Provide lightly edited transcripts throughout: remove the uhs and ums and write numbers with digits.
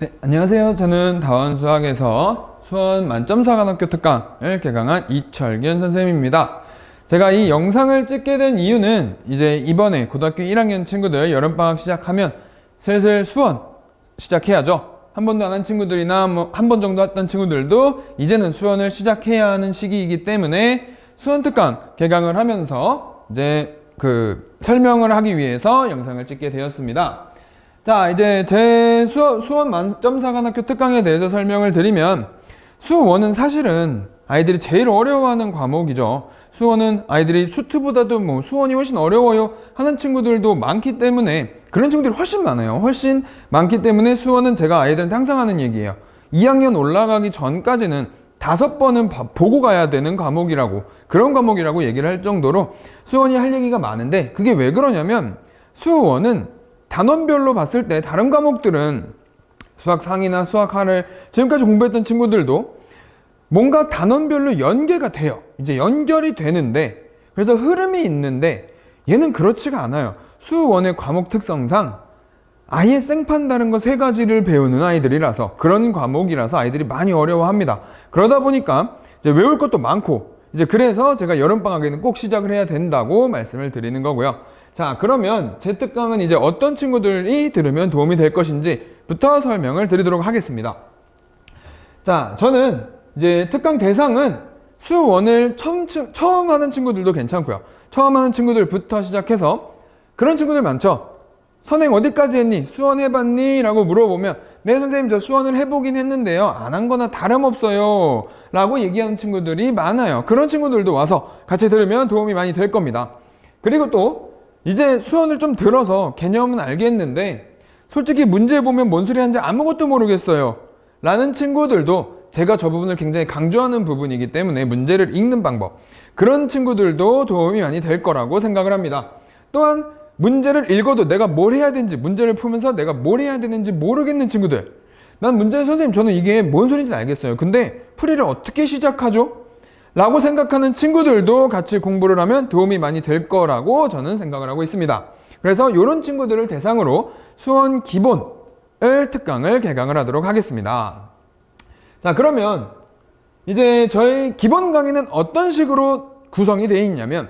네, 안녕하세요. 저는 다원수학에서 수원 만점사관학교 특강을 개강한 이철균 선생님입니다. 제가 이 영상을 찍게 된 이유는 이제 이번에 고등학교 1학년 친구들 여름방학 시작하면 슬슬 수원 시작해야죠. 한 번도 안 한 친구들이나 한 번 정도 했던 친구들도 이제는 수원을 시작해야 하는 시기이기 때문에 수원 특강 개강을 하면서 이제 설명을 하기 위해서 영상을 찍게 되었습니다. 자, 이제 제 수원 만점사관학교 특강에 대해서 설명을 드리면, 수원은 사실은 아이들이 제일 어려워하는 과목이죠. 수원은 아이들이 수트보다도 수원이 훨씬 어려워요 하는 친구들도 많기 때문에, 그런 친구들이 훨씬 많아요. 훨씬 많기 때문에 수원은 제가 아이들한테 항상 하는 얘기예요. 2학년 올라가기 전까지는 5번은 보고 가야 되는 과목이라고, 그런 과목이라고 얘기를 할 정도로 수원이 할 얘기가 많은데, 그게 왜 그러냐면 수원은 단원별로 봤을 때 다른 과목들은 수학 상이나 수학 하를 지금까지 공부했던 친구들도 뭔가 단원별로 연계가 돼요. 이제 연결이 되는데, 그래서 흐름이 있는데 얘는 그렇지가 않아요. 수원의 과목 특성상 아예 생판 다른 거 3가지를 배우는 아이들이라서, 그런 과목이라서 아이들이 많이 어려워합니다. 그러다 보니까 이제 외울 것도 많고, 이제 그래서 제가 여름방학에는 꼭 시작을 해야 된다고 말씀을 드리는 거고요. 자, 그러면 제 특강은 이제 어떤 친구들이 들으면 도움이 될 것인지부터 설명을 드리도록 하겠습니다. 자, 저는 이제 특강 대상은 수원을 처음 하는 친구들도 괜찮고요. 처음 하는 친구들부터 시작해서, 그런 친구들 많죠. 선행 어디까지 했니? 수원 해봤니? 라고 물어보면, 네 선생님 저 수원을 해보긴 했는데요, 안 한 거나 다름없어요 라고 얘기하는 친구들이 많아요. 그런 친구들도 와서 같이 들으면 도움이 많이 될 겁니다. 그리고 또 이제 수원을 좀 들어서 개념은 알겠는데 솔직히 문제 보면 뭔 소리 하는지 아무것도 모르겠어요 라는 친구들도, 제가 저 부분을 굉장히 강조하는 부분이기 때문에 문제를 읽는 방법, 그런 친구들도 도움이 많이 될 거라고 생각을 합니다. 또한 문제를 읽어도 내가 뭘 해야 되는지, 문제를 풀면서 내가 뭘 해야 되는지 모르겠는 친구들, 난 문제 선생님 저는 이게 뭔 소리인지 알겠어요, 근데 풀이를 어떻게 시작하죠? 라고 생각하는 친구들도 같이 공부를 하면 도움이 많이 될 거라고 저는 생각을 하고 있습니다. 그래서 이런 친구들을 대상으로 수원 기본을 특강을 개강을 하도록 하겠습니다. 자, 그러면 이제 저희 기본 강의는 어떤 식으로 구성이 되어 있냐면,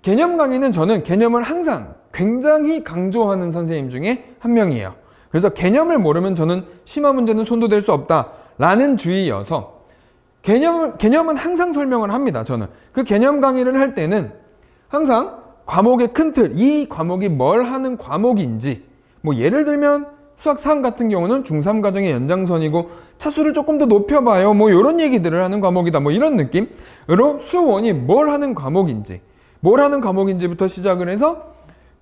개념 강의는 저는 개념을 항상 굉장히 강조하는 선생님 중에 한 명이에요. 그래서 개념을 모르면 저는 심화 문제는 손도 댈 수 없다 라는 주의여서 개념은 항상 설명을 합니다. 저는 그 개념 강의를 할 때는 항상 과목의 큰 틀, 이 과목이 뭘 하는 과목인지, 예를 들면 수학 3 같은 경우는 중3 과정의 연장선이고 차수를 조금 더 높여봐요, 이런 얘기들을 하는 과목이다, 이런 느낌으로 수원이 뭘 하는 과목인지부터 시작을 해서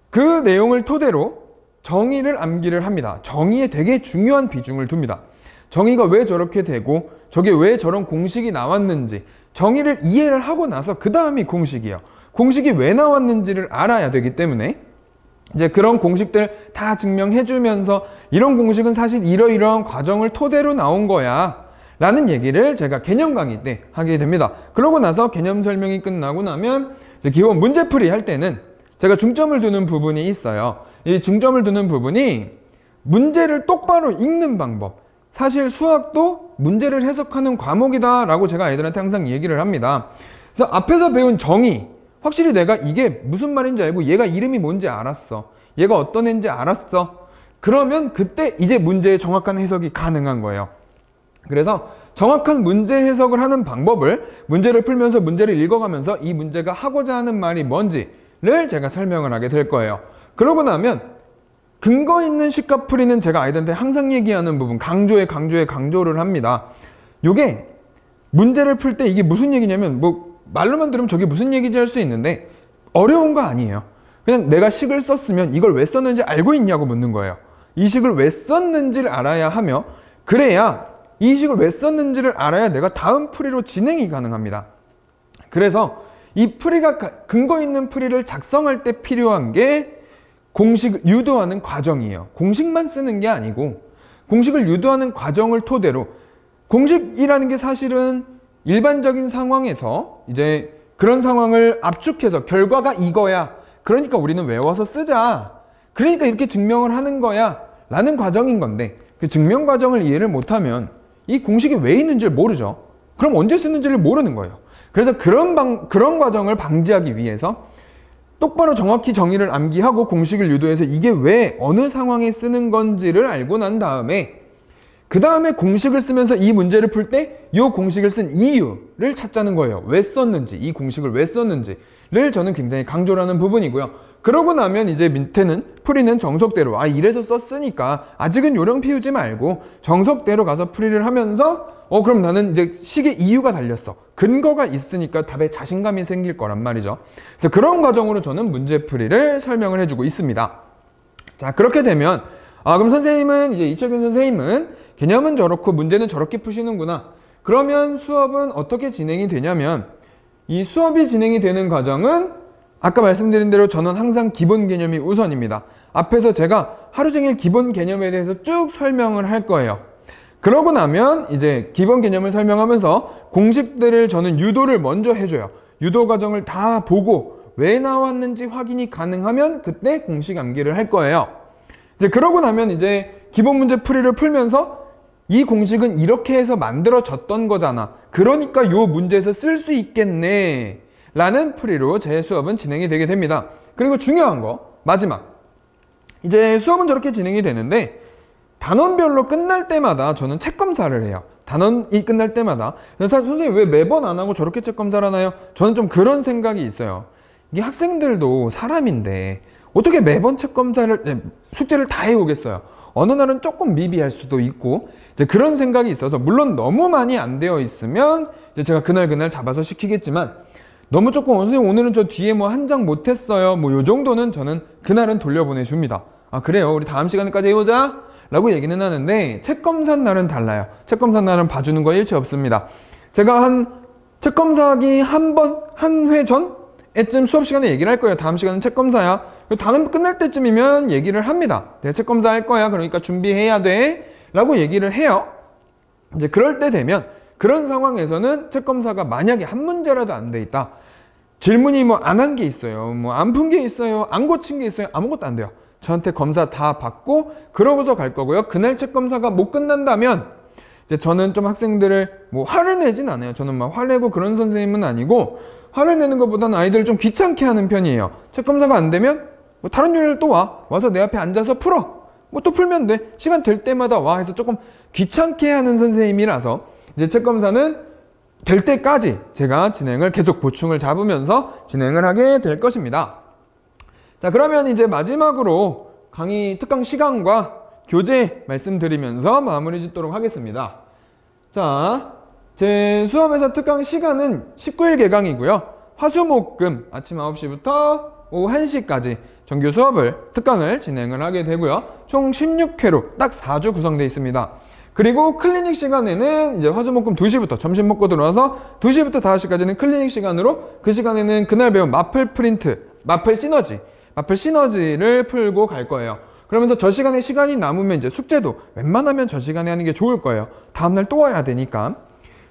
그 내용을 토대로 정의를 암기를 합니다. 정의에 되게 중요한 비중을 둡니다. 정의가 왜 저렇게 되고 저게 왜 저런 공식이 나왔는지, 정의를 이해를 하고 나서 그 다음이 공식이에요. 공식이 왜 나왔는지를 알아야 되기 때문에 이제 그런 공식들 다 증명해 주면서, 이런 공식은 사실 이러이러한 과정을 토대로 나온 거야 라는 얘기를 제가 개념 강의 때 하게 됩니다. 그러고 나서 개념 설명이 끝나고 나면 이제 기본 문제풀이 할 때는 제가 중점을 두는 부분이 있어요. 이 중점을 두는 부분이 문제를 똑바로 읽는 방법. 사실 수학도 문제를 해석하는 과목이다 라고 제가 아이들한테 항상 얘기를 합니다. 그래서 앞에서 배운 정의, 확실히 내가 이게 무슨 말인지 알고 얘가 이름이 뭔지 알았어, 얘가 어떤 애인지 알았어, 그러면 그때 이제 문제의 정확한 해석이 가능한 거예요. 그래서 정확한 문제 해석을 하는 방법을, 문제를 풀면서 문제를 읽어가면서 이 문제가 하고자 하는 말이 뭔지를 제가 설명을 하게 될 거예요. 그러고 나면 근거 있는 식가풀이는 제가 아이들한테 항상 얘기하는 부분, 강조를 합니다. 요게 문제를 풀 때 이게 무슨 얘기냐면, 말로만 들으면 저게 무슨 얘기인지 할 수 있는데 어려운 거 아니에요. 그냥 내가 식을 썼으면 이걸 왜 썼는지 알고 있냐고 묻는 거예요. 이 식을 왜 썼는지를 알아야 하며, 그래야 이 식을 왜 썼는지를 알아야 내가 다음 풀이로 진행이 가능합니다. 그래서 이 풀이가, 근거 있는 풀이를 작성할 때 필요한 게 공식을 유도하는 과정이에요. 공식만 쓰는 게 아니고 공식을 유도하는 과정을 토대로, 공식이라는 게 사실은 일반적인 상황에서 이제 그런 상황을 압축해서 결과가 이거야, 그러니까 우리는 외워서 쓰자, 그러니까 이렇게 증명을 하는 거야 라는 과정인 건데, 그 증명 과정을 이해를 못하면 이 공식이 왜 있는지를 모르죠. 그럼 언제 쓰는지를 모르는 거예요. 그래서 그런 과정을 방지하기 위해서 똑바로 정확히 정의를 암기하고 공식을 유도해서 이게 왜 어느 상황에 쓰는 건지를 알고 난 다음에 그 다음에 공식을 쓰면서 이 문제를 풀 때 이 공식을 쓴 이유를 찾자는 거예요. 왜 썼는지, 이 공식을 왜 썼는지를 저는 굉장히 강조를 하는 부분이고요. 그러고 나면 이제 밑에는 풀이는 정석대로 이래서 썼으니까 아직은 요령 피우지 말고 정석대로 가서 풀이를 하면서 그럼 나는 이제 식의 이유가 달렸어. 근거가 있으니까 답에 자신감이 생길 거란 말이죠. 그래서 그런 과정으로 저는 문제풀이를 설명을 해주고 있습니다. 자, 그렇게 되면 그럼 선생님은 이제 이철균 선생님은 개념은 저렇고 문제는 저렇게 푸시는구나. 그러면 수업은 어떻게 진행이 되냐면 이 수업이 진행이 되는 과정은 아까 말씀드린 대로 저는 항상 기본 개념이 우선입니다. 앞에서 제가 하루 종일 기본 개념에 대해서 쭉 설명을 할 거예요. 그러고 나면 이제 기본 개념을 설명하면서 공식들을 저는 유도를 먼저 해줘요. 유도 과정을 다 보고 왜 나왔는지 확인이 가능하면 그때 공식 암기를 할 거예요. 이제 그러고 나면 이제 기본 문제 풀이를 풀면서 이 공식은 이렇게 해서 만들어졌던 거잖아. 그러니까 요 문제에서 쓸 수 있겠네 라는 풀이로 제 수업은 진행이 되게 됩니다. 그리고 중요한 거 마지막, 이제 수업은 저렇게 진행이 되는데 단원별로 끝날 때마다 저는 책 검사를 해요. 단원이 끝날 때마다. 그래서 선생님 왜 매번 안 하고 저렇게 책 검사를 하나요? 저는 좀 그런 생각이 있어요. 이게 학생들도 사람인데 어떻게 매번 책 검사를, 숙제를 다 해오겠어요. 어느 날은 조금 미비할 수도 있고 이제 그런 생각이 있어서, 물론 너무 많이 안 되어 있으면 이제 제가 그날 잡아서 시키겠지만 너무 조금 선생님 오늘은 저 뒤에 뭐 한 장 못했어요 요 정도는 저는 그날은 돌려보내줍니다. 그래요, 우리 다음 시간까지 해보자 라고 얘기는 하는데 책 검사 날은 달라요. 책 검사 날은 봐주는 거 일체 없습니다. 제가 책 검사하기 한 회 전에쯤 수업 시간에 얘기를 할 거예요. 다음 시간은 책 검사야. 단원 끝날 때쯤이면 얘기를 합니다. 내가 책 검사할 거야. 그러니까 준비해야 돼 라고 얘기를 해요. 이제 그럴 때 되면 그런 상황에서는 책 검사가 만약에 한 문제라도 안 돼 있다, 질문이 뭐 안 한 게 있어요, 뭐 안 푼 게 있어요, 안 고친 게 있어요, 아무것도 안 돼요. 저한테 검사 다 받고 그러고서 갈 거고요. 그날 책 검사가 못 끝난다면 이제 저는 좀 학생들을 뭐 화를 내진 않아요. 저는 막 화내고 그런 선생님은 아니고, 화를 내는 것보다는 아이들을 좀 귀찮게 하는 편이에요. 책 검사가 안 되면 뭐 다른 요일을 또 와서 내 앞에 앉아서 풀어. 뭐 또 풀면 돼. 시간 될 때마다 와 해서 조금 귀찮게 하는 선생님이라서 이제 책 검사는 될 때까지 제가 진행을 계속 보충을 잡으면서 진행을 하게 될 것입니다. 자, 그러면 이제 마지막으로 강의 특강 시간과 교재 말씀드리면서 마무리 짓도록 하겠습니다. 자, 제 수업에서 특강 시간은 19일 개강이고요. 화수목금 아침 9시부터 오후 1시까지 정규 수업을, 특강을 진행을 하게 되고요. 총 16회로 딱 4주 구성되어 있습니다. 그리고 클리닉 시간에는 이제 화수목금 2시부터 점심 먹고 들어와서 2시부터 5시까지는 클리닉 시간으로, 그 시간에는 그날 배운 마플 프린트, 마플 시너지를 풀고 갈 거예요. 그러면서 저 시간에 시간이 남으면 이제 숙제도 웬만하면 저 시간에 하는 게 좋을 거예요. 다음날 또 와야 되니까.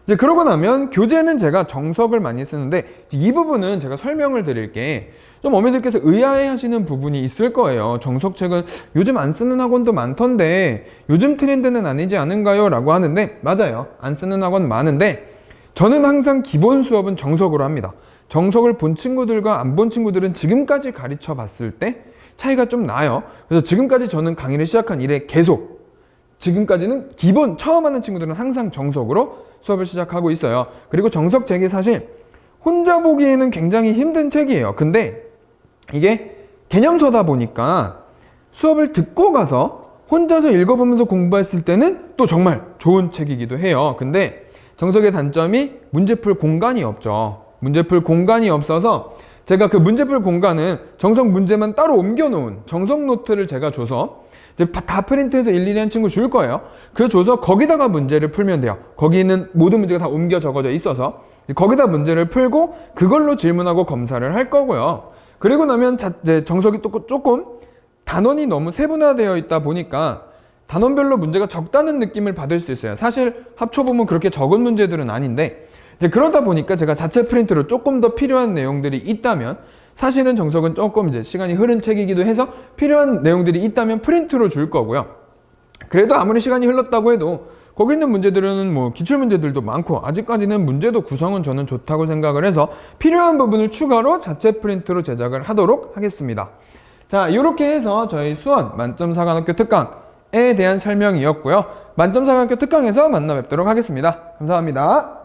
이제 그러고 나면 교재는 제가 정석을 많이 쓰는데 이 부분은 제가 설명을 드릴게, 좀 어머니들께서 의아해 하시는 부분이 있을 거예요. 정석책은 요즘 안 쓰는 학원도 많던데 요즘 트렌드는 아니지 않은가요? 라고 하는데 맞아요. 안 쓰는 학원 많은데 저는 항상 기본 수업은 정석으로 합니다. 정석을 본 친구들과 안 본 친구들은 지금까지 가르쳐 봤을 때 차이가 좀 나요. 그래서 지금까지 저는 강의를 시작한 이래 계속 지금까지는 기본 처음 하는 친구들은 항상 정석으로 수업을 시작하고 있어요. 그리고 정석책이 사실 혼자 보기에는 굉장히 힘든 책이에요. 근데 이게 개념서다 보니까 수업을 듣고 가서 혼자서 읽어보면서 공부했을 때는 또 정말 좋은 책이기도 해요. 근데 정석의 단점이 문제풀 공간이 없죠. 문제풀 공간이 없어서 제가 그 문제풀 공간은 정석 문제만 따로 옮겨놓은 정석 노트를 제가 줘서 이제 다 프린트해서 일일이 한 친구 줄 거예요. 그 줘서 거기다가 문제를 풀면 돼요. 거기 있는 모든 문제가 다 옮겨 적어져 있어서 거기다 문제를 풀고 그걸로 질문하고 검사를 할 거고요. 그리고 나면 이제 정석이 또 조금 단원이 너무 세분화되어 있다 보니까 단원별로 문제가 적다는 느낌을 받을 수 있어요. 사실 합쳐보면 그렇게 적은 문제들은 아닌데 이제 그러다 보니까 제가 자체 프린트로 조금 더 필요한 내용들이 있다면, 사실은 정석은 조금 이제 시간이 흐른 책이기도 해서 필요한 내용들이 있다면 프린트로 줄 거고요. 그래도 아무리 시간이 흘렀다고 해도 거기 있는 문제들은 뭐 기출문제들도 많고 아직까지는 문제도 구성은 저는 좋다고 생각을 해서 필요한 부분을 추가로 자체 프린트로 제작을 하도록 하겠습니다. 자, 이렇게 해서 저희 수원 만점사관학교 특강에 대한 설명이었고요. 만점사관학교 특강에서 만나 뵙도록 하겠습니다. 감사합니다.